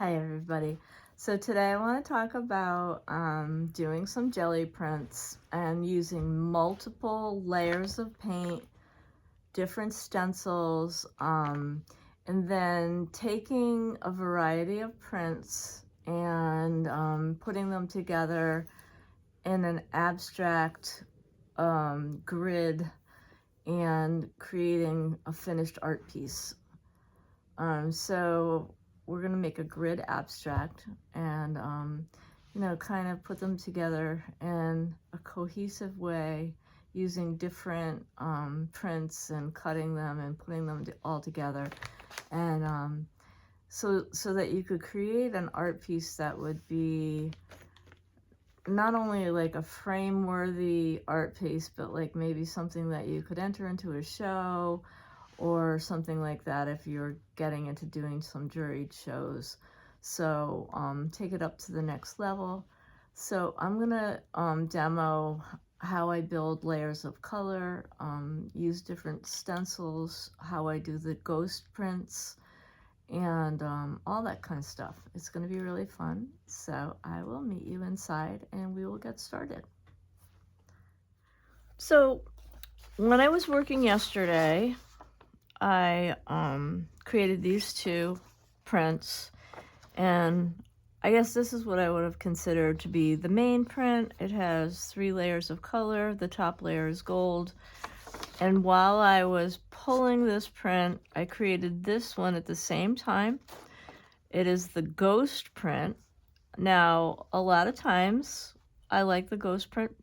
Hi everybody. So today I want to talk about doing some jelly prints and using multiple layers of paint, different stencils, and then taking a variety of prints and putting them together in an abstract grid and creating a finished art piece. So we're going to make a grid abstract and, kind of put them together in a cohesive way using different prints and cutting them and putting them all together. And so that you could create an art piece that would be not only like a frame-worthy art piece, but like maybe something that you could enter into a show or something like that if you're getting into doing some juried shows. So take it up to the next level. So I'm gonna demo how I build layers of color, use different stencils, how I do the ghost prints, and all that kind of stuff. It's going to be really fun. So I will meet you inside and we will get started. So when I was working yesterday, I created these two prints, and I guess this is what I would have considered to be the main print. It has 3 layers of color. The top layer is gold. And while I was pulling this print, I created this one at the same time. It is the ghost print. Now, a lot of times I like the ghost print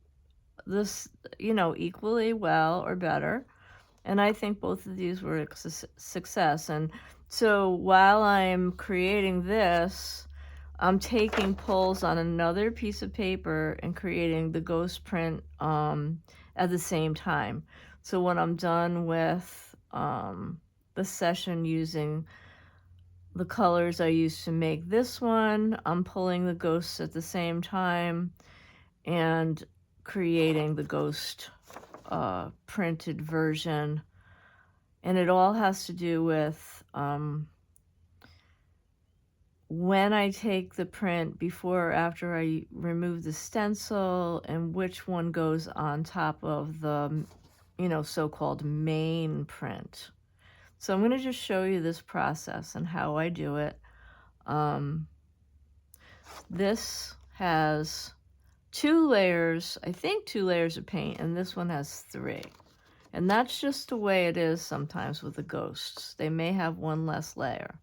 this, equally well or better. And I think both of these were a success. And so while I'm creating this, I'm taking pulls on another piece of paper and creating the ghost print at the same time. So when I'm done with the session using the colors I used to make this one, I'm pulling the ghosts at the same time and creating the ghost printed version. And it all has to do with when I take the print before or after I remove the stencil and which one goes on top of the, so-called main print. So I'm going to just show you this process and how I do it. This has 2 layers, I think 2 layers of paint, and this one has 3. And that's just the way it is sometimes with the ghosts. They may have 1 less layer.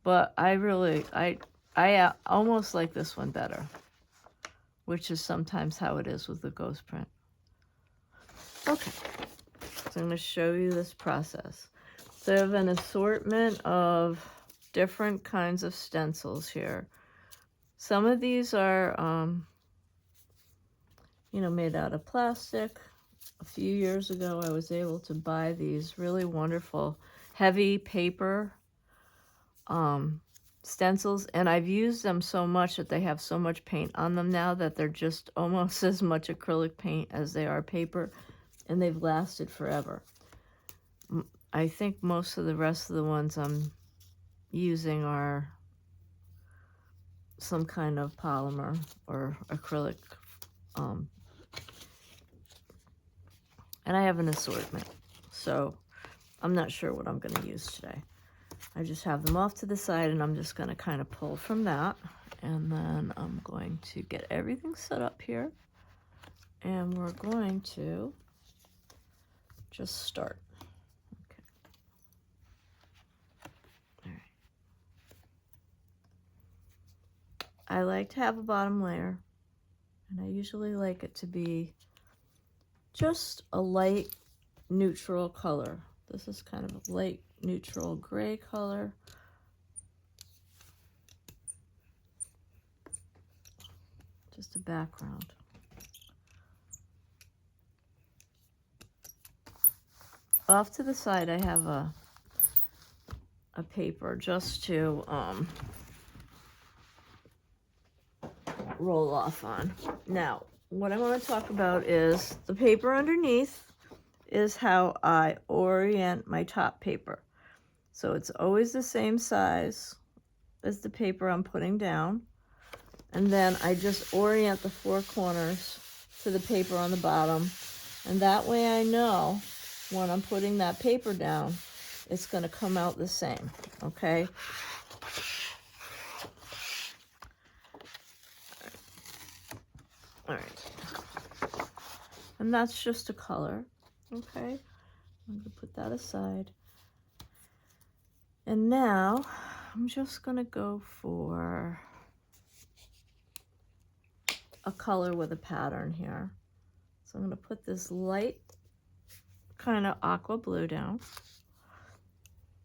But I almost like this one better, which is sometimes how it is with the ghost print. Okay, so I'm going to show you this process. So I have an assortment of different kinds of stencils here. Some of these are, made out of plastic. A few years ago, I was able to buy these really wonderful heavy paper stencils, and I've used them so much that they have so much paint on them now that they're just almost as much acrylic paint as they are paper, and they've lasted forever. I think most of the rest of the ones I'm using are some kind of polymer or acrylic, and I have an assortment, so I'm not sure what I'm going to use today. I just have them off to the side, and I'm just going to kind of pull from that. And then I'm going to get everything set up here. And we're going to just start. Okay. All right. I like to have a bottom layer, and I usually like it to be just a light neutral color. This is kind of a light neutral gray color. Just a background. Off to the side, I have a paper just to roll off on. Now, what I want to talk about is the paper underneath is how I orient my top paper. So it's always the same size, is the paper I'm putting down. And then I just orient the four corners to the paper on the bottom. And that way I know when I'm putting that paper down, it's going to come out the same, okay? All right. And that's just a color, okay? I'm going to put that aside. And now I'm just going to go for a color with a pattern here. So I'm going to put this light kind of aqua blue down,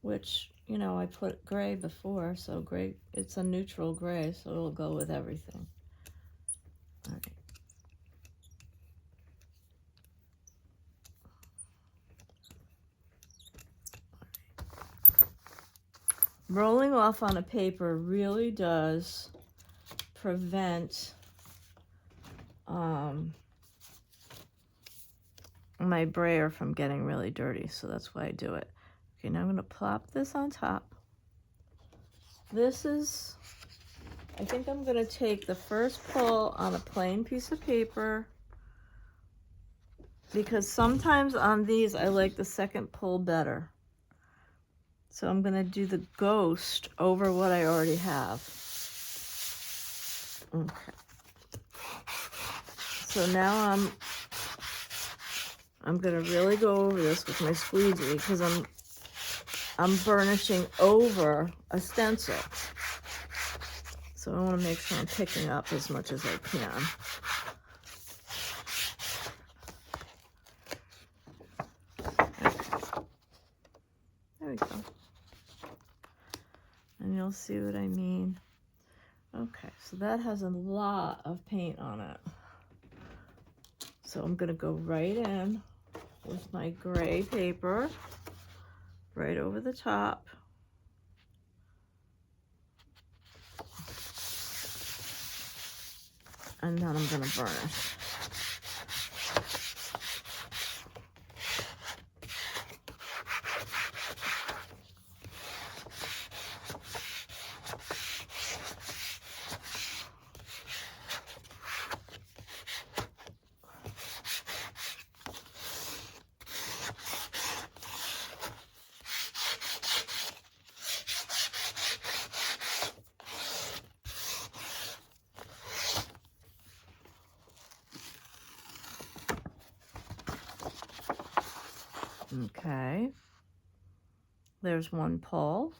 which, you know, I put gray before, so gray, it's a neutral gray, so it'll go with everything. All right. Rolling off on a paper really does prevent my brayer from getting really dirty, so that's why I do it. Okay, now I'm going to plop this on top. This is, I think I'm going to take the first pull on a plain piece of paper, because sometimes on these I like the second pull better. So I'm going to do the ghost over what I already have. Okay. So now I'm going to really go over this with my squeegee, because I'm burnishing over a stencil. So I want to make sure I'm picking up as much as I can. Okay. There we go. And you'll see what I mean. Okay, so that has a lot of paint on it. So I'm going to go right in with my gray paper, right over the top. And then I'm going to burnish. Okay, there's one pull.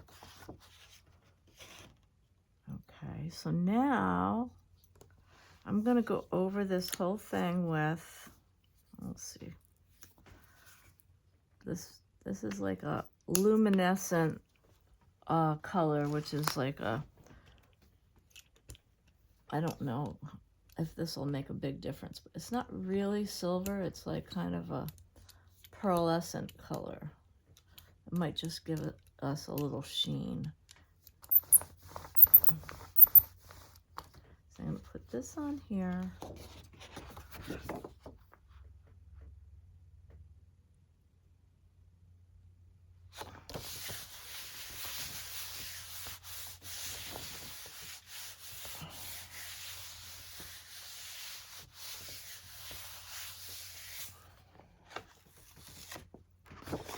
Okay, so now I'm going to go over this whole thing with, let's see, this is like a luminescent color, which is like a, I don't know if this will make a big difference, but it's not really silver. It's like kind of a pearlescent color. It might just give us a little sheen. So I'm going to put this on here.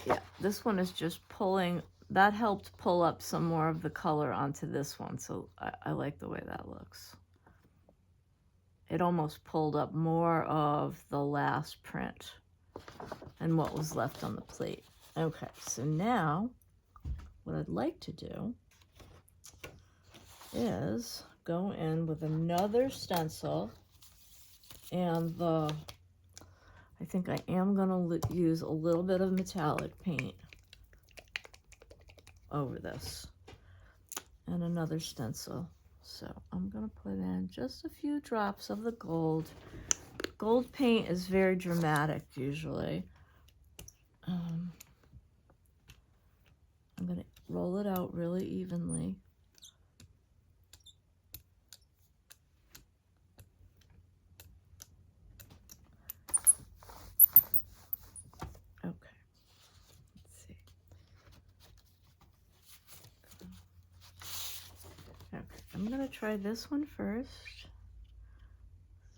Yeah, this one is just pulling, that helped pull up some more of the color onto this one, so I like the way that looks. It almost pulled up more of the last print and what was left on the plate. Okay, so now what I'd like to do is go in with another stencil, and I think I am going to use a little bit of metallic paint over this, and another stencil. So I'm going to put in just a few drops of the gold. Gold paint is very dramatic usually. I'm going to roll it out really evenly. I'm going to try this one first.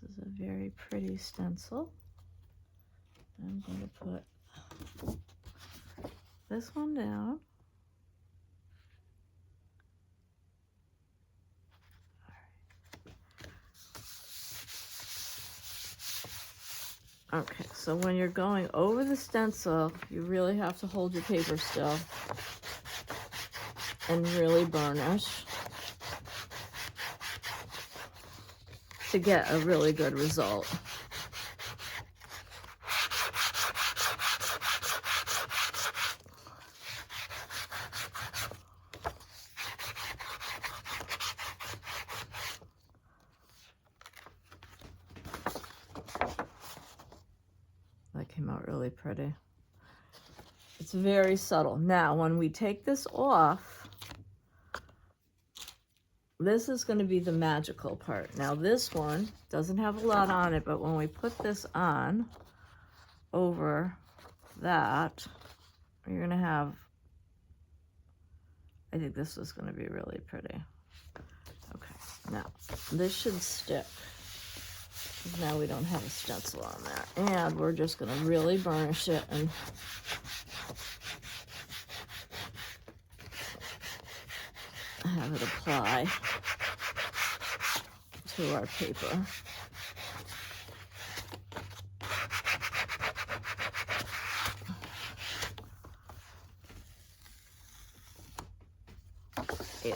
This is a very pretty stencil. I'm going to put this one down. Okay, so when you're going over the stencil, you really have to hold your paper still and really burnish to get a really good result. That came out really pretty. It's very subtle. Now, when we take this off, this is going to be the magical part. Now, this one doesn't have a lot on it, but when we put this on over that, you're going to have, I think this is going to be really pretty. Okay, now, this should stick. Now we don't have a stencil on there. And we're just going to really burnish it and have it apply to our paper. Yeah.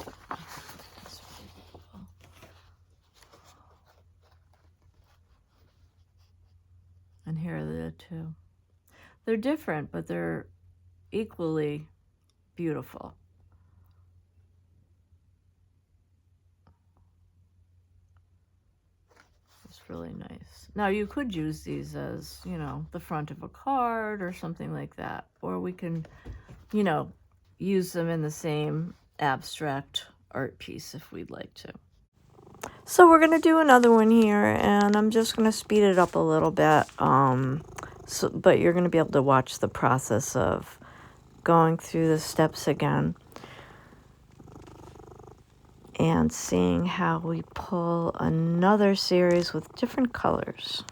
And here are the two. They're different, but they're equally beautiful. It's really nice. Now you could use these as, you know, the front of a card or something like that. Or we can, you know, use them in the same abstract art piece if we'd like to. So we're going to do another one here, and I'm just going to speed it up a little bit. But you're going to be able to watch the process of going through the steps again and seeing how we pull another series with different colors.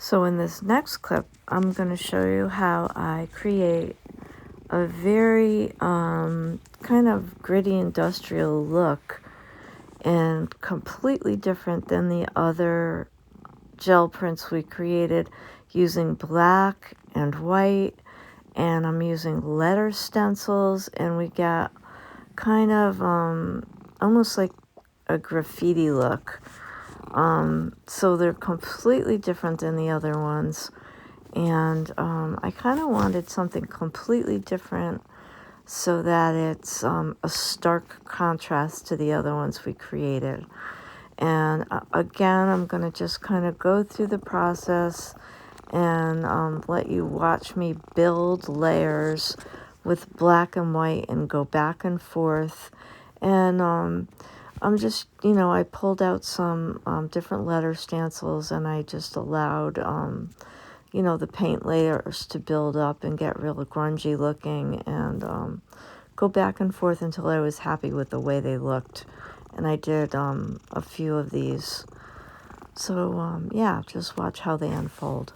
So in this next clip, I'm going to show you how I create a very kind of gritty industrial look, and completely different than the other gel prints we created, using black and white, and I'm using letter stencils, and we got kind of almost like a graffiti look. So they're completely different than the other ones, and I kind of wanted something completely different so that it's a stark contrast to the other ones we created. And again, I'm going to just kind of go through the process and let you watch me build layers with black and white and go back and forth. And I'm just, I pulled out some different letter stencils, and I just allowed, the paint layers to build up and get real grungy looking, and go back and forth until I was happy with the way they looked. And I did a few of these. So, yeah, just watch how they unfold.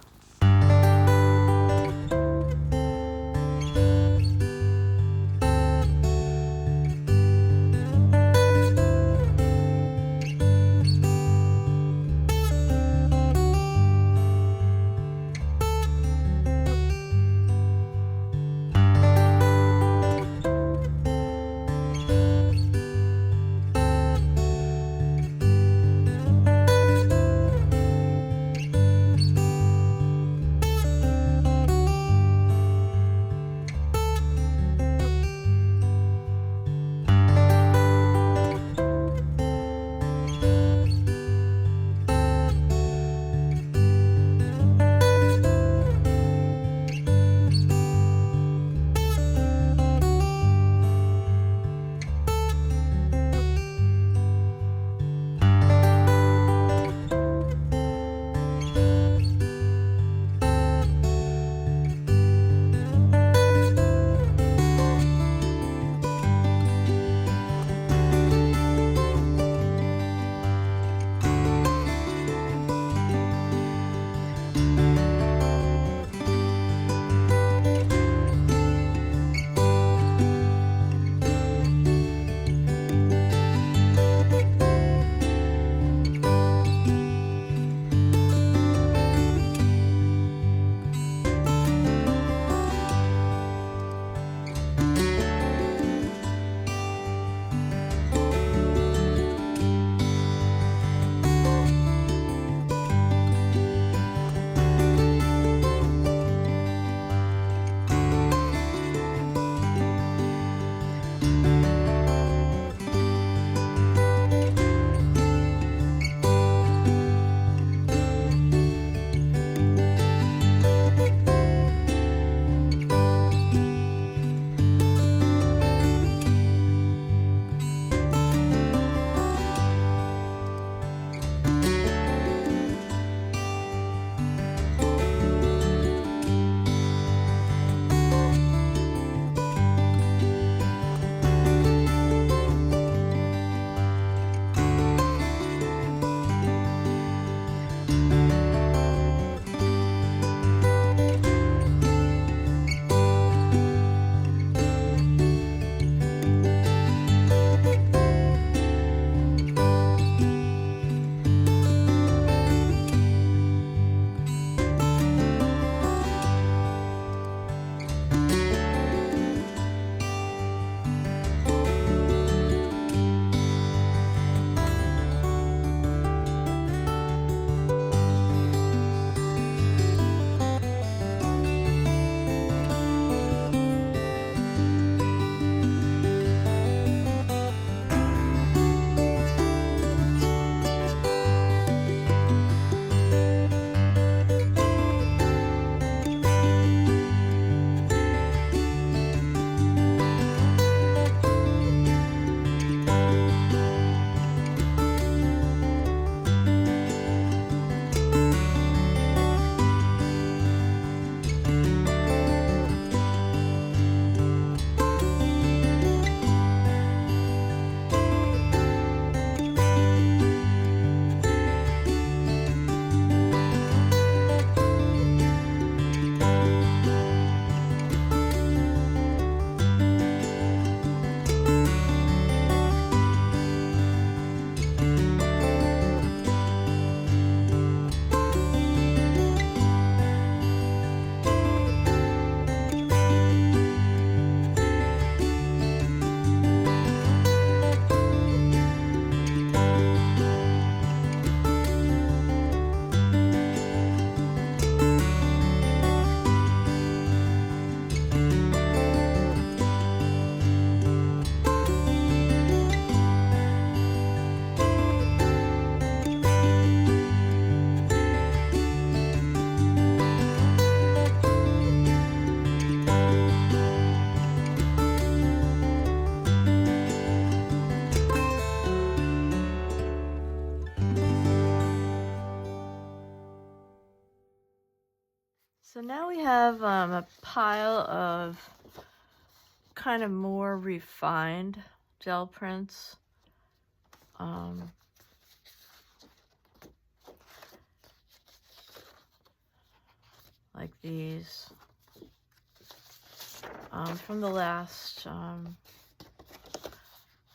So now we have a pile of kind of more refined gel prints. Like these from the last,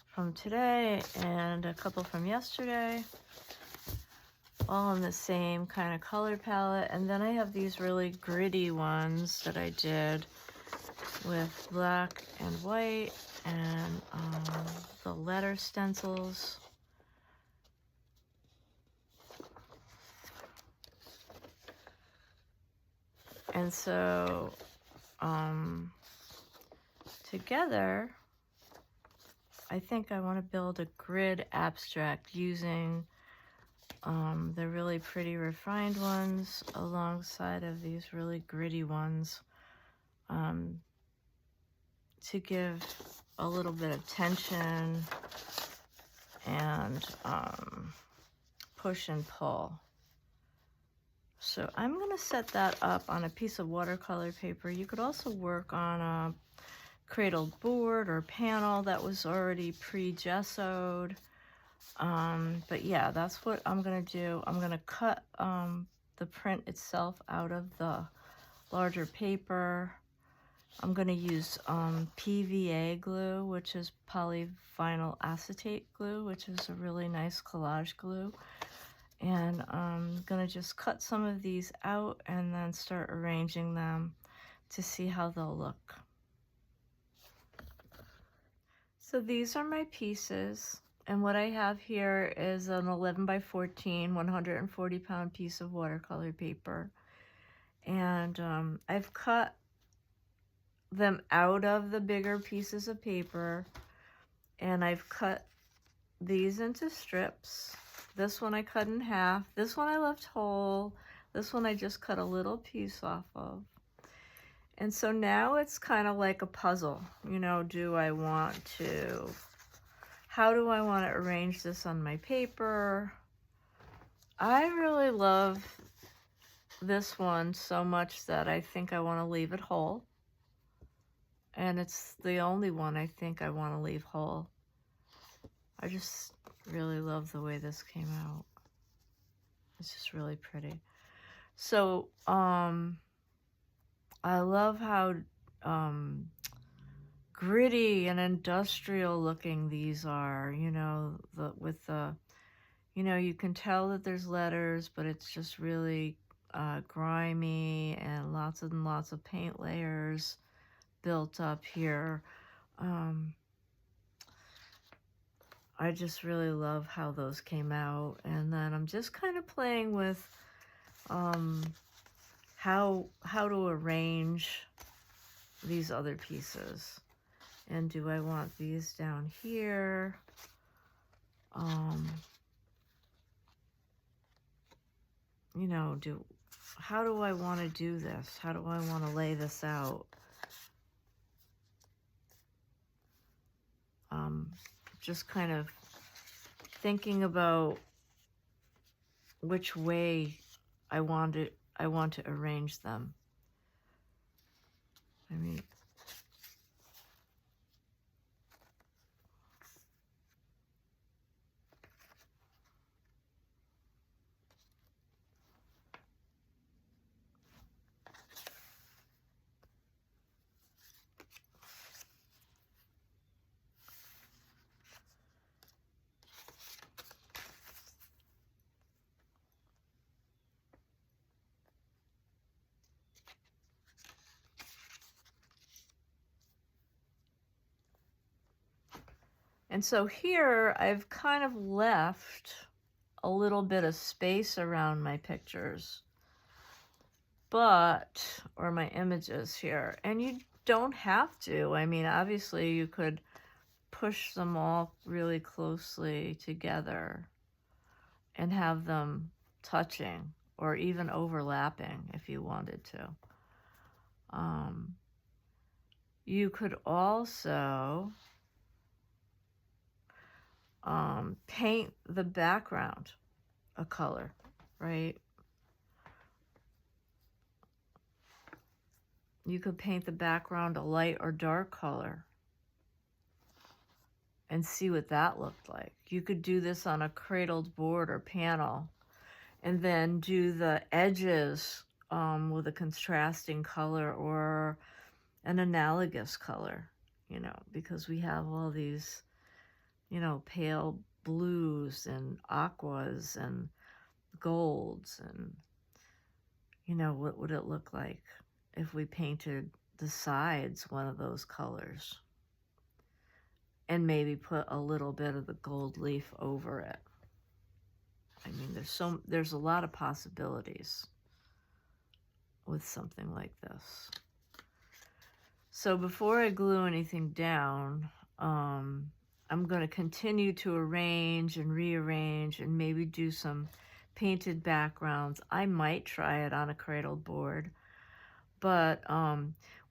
from today and a couple from yesterday, all in the same kind of color palette. And then I have these really gritty ones that I did with black and white and the letter stencils. And so together, I think I want to build a grid abstract using the really pretty refined ones alongside of these really gritty ones to give a little bit of tension and push and pull. So I'm going to set that up on a piece of watercolor paper. You could also work on a cradled board or panel that was already pre-gessoed. But yeah, that's what I'm going to do. I'm going to cut the print itself out of the larger paper. I'm going to use PVA glue, which is polyvinyl acetate glue, which is a really nice collage glue. And I'm going to just cut some of these out and then start arranging them to see how they'll look. So these are my pieces. And what I have here is an 11 by 14, 140-pound piece of watercolor paper. And I've cut them out of the bigger pieces of paper. And I've cut these into strips. This one I cut in half. This one I left whole. This one I just cut a little piece off of. And so now it's kind of like a puzzle. You know, how do I want to arrange this on my paper? I really love this one so much that I think I want to leave it whole. And it's the only one I think I want to leave whole. I just really love the way this came out. It's just really pretty. So, I love how gritty and industrial looking these are, you know, you can tell that there's letters, but it's just really grimy and lots of paint layers built up here. I just really love how those came out. And then I'm just kind of playing with how to arrange these other pieces. And do I want these down here? You know, how do I want to do this? How do I want to lay this out? Just kind of thinking about which way I want to arrange them. I mean, and so here I've kind of left a little bit of space around my pictures, or my images here. And you don't have to. I mean, obviously you could push them all really closely together and have them touching or even overlapping if you wanted to. You could also paint the background a color, right? you could paint the background a light or dark color and see what that looked like. You could do this on a cradled board or panel, and then do the edges with a contrasting color or an analogous color, you know, because we have all these, you know, pale blues and aquas and golds, and, you know, what would it look like if we painted the sides one of those colors and maybe put a little bit of the gold leaf over it. I mean, there's a lot of possibilities with something like this. So before I glue anything down, I'm going to continue to arrange and rearrange and maybe do some painted backgrounds. I might try it on a cradled board, but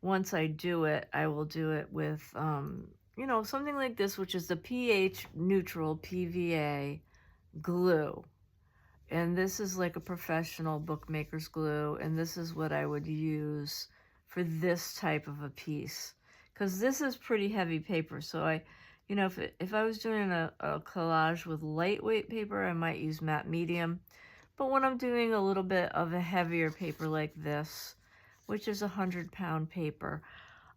once I do it, I will do it with, you know, something like this, which is the pH neutral PVA glue. And this is like a professional bookmaker's glue, and this is what I would use for this type of a piece, because this is pretty heavy paper. So I, you know, if I was doing a collage with lightweight paper, I might use matte medium. But when I'm doing a little bit of a heavier paper like this, which is 100-pound paper,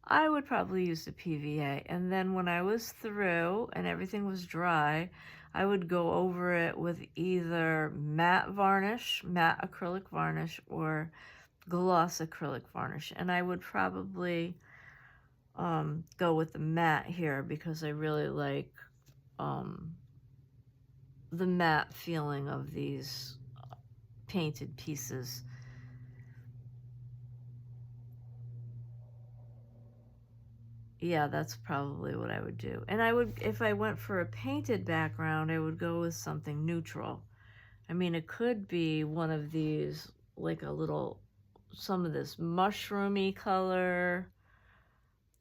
I would probably use the PVA. And then when I was through and everything was dry, I would go over it with either matte varnish, matte acrylic varnish, or gloss acrylic varnish. And I would probably go with the matte here because I really like the matte feeling of these painted pieces. Yeah, that's probably what I would do. And I would, if I went for a painted background, I would go with something neutral. I mean, it could be one of these, like a little, some of this mushroomy color,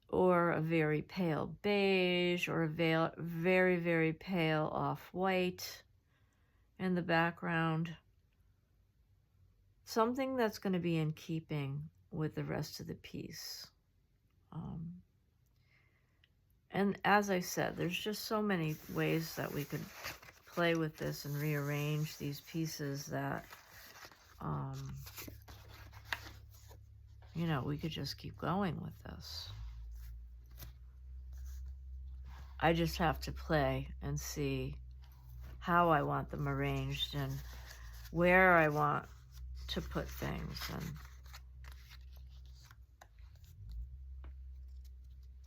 or a very pale beige, or a very, very pale off-white in the background. Something that's going to be in keeping with the rest of the piece. And as I said, there's just so many ways that we could play with this and rearrange these pieces that, you know, we could just keep going with this. I just have to play and see how I want them arranged and where I want to put things. And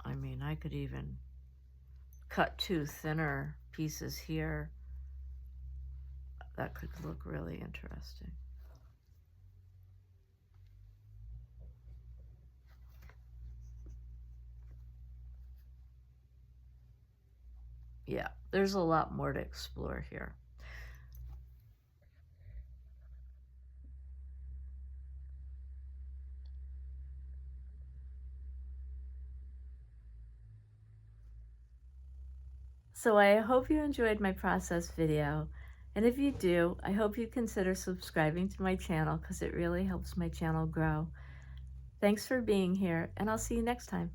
I mean, I could even cut 2 thinner pieces here. That could look really interesting. Yeah, there's a lot more to explore here. So I hope you enjoyed my process video. And if you do, I hope you consider subscribing to my channel because it really helps my channel grow. Thanks for being here, and I'll see you next time.